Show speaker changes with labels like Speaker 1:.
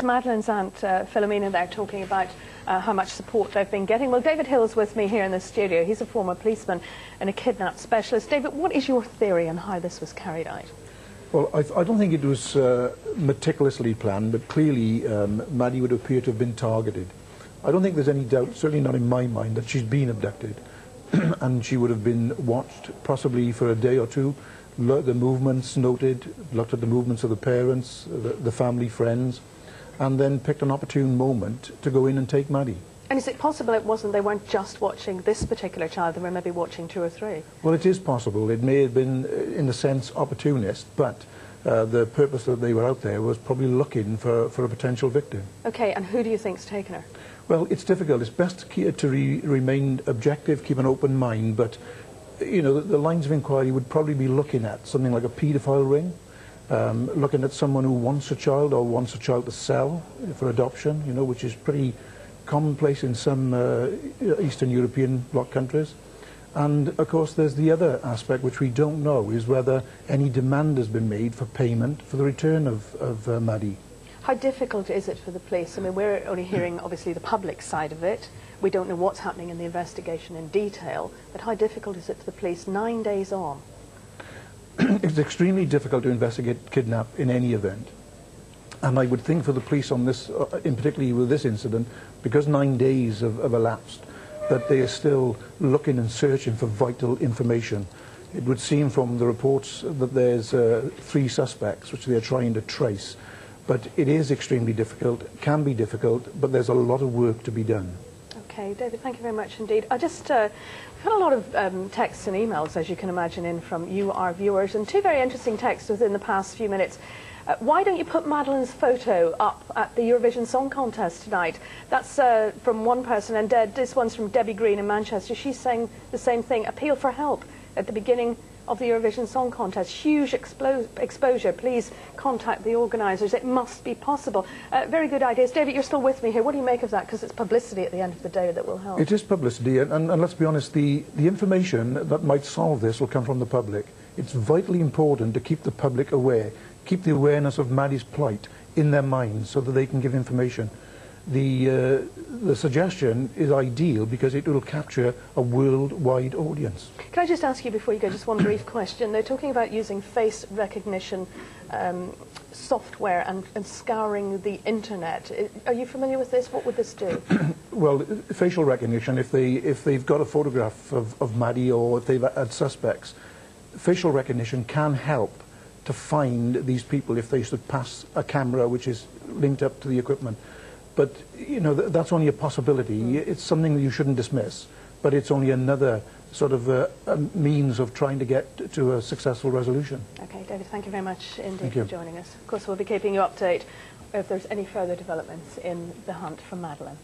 Speaker 1: Madeleine's aunt Philomena there talking about how much support they've been getting. Well, David Hill's with me here in the studio. He's a former policeman and a kidnap specialist. David, what is your theory on how this was carried out?
Speaker 2: Well, I don't think it was meticulously planned, but clearly Maddie would appear to have been targeted. I don't think there's any doubt, certainly not in my mind, that she's been abducted and she would have been watched possibly for a day or two, the movements noted, looked at the movements of the parents, the family, friends, and then picked an opportune moment to go in and take Maddie.
Speaker 1: And is it possible they weren't just watching this particular child, they were maybe watching two or three?
Speaker 2: Well, it is possible. It may have been, in a sense, opportunist, but the purpose that they were out there was probably looking for a potential victim.
Speaker 1: OK, and who do you think's taken her?
Speaker 2: Well, it's difficult. It's best to remain objective, keep an open mind, but, you know, the lines of inquiry would probably be looking at something like a paedophile ring, looking at someone who wants a child or wants a child to sell for adoption, you know, which is pretty commonplace in some Eastern European bloc countries. And, of course, there's the other aspect which we don't know, is whether any demand has been made for payment for the return of Maddie.
Speaker 1: How difficult is it for the police? I mean, we're only hearing, obviously, the public side of it. We don't know what's happening in the investigation in detail, but how difficult is it for the police 9 days on?
Speaker 2: It's extremely difficult to investigate kidnap in any event. And I would think for the police on this, in particularly with this incident, because 9 days have elapsed, that they are still looking and searching for vital information. It would seem from the reports that there's 3 suspects which they are trying to trace. But it is extremely difficult, can be difficult, but there's a lot of work to be done.
Speaker 1: Okay, David, thank you very much indeed. We've had a lot of texts and emails, as you can imagine, in from you, our viewers, and 2 very interesting texts within the past few minutes. Why don't you put Madeleine's photo up at the Eurovision Song Contest tonight? That's from one person, and this one's from Debbie Green in Manchester. She's saying the same thing, appeal for help at the beginning of the Eurovision Song Contest. Huge exposure. Please contact the organisers. It must be possible. Very good ideas. David, you're still with me here. What do you make of that? Because it's publicity at the end of the day that will help.
Speaker 2: It is publicity, and let's be honest, the information that might solve this will come from the public. It's vitally important to keep the public aware, keep the awareness of Maddie's plight in their minds so that they can give information. The suggestion is ideal because it will capture a worldwide audience.
Speaker 1: Can I just ask you before you go, just one brief question? They're talking about using face recognition software and scouring the internet. Are you familiar with this? What would this do?
Speaker 2: Well, facial recognition, if they've got a photograph of Maddie or if they've had suspects, facial recognition can help to find these people if they should pass a camera which is linked up to the equipment. But, you know, that's only a possibility. It's something that you shouldn't dismiss, but it's only another sort of a means of trying to get to a successful resolution. Okay,
Speaker 1: David, thank you very much indeed for joining us. Of course, we'll be keeping you updated if there's any further developments in the hunt for Madeleine.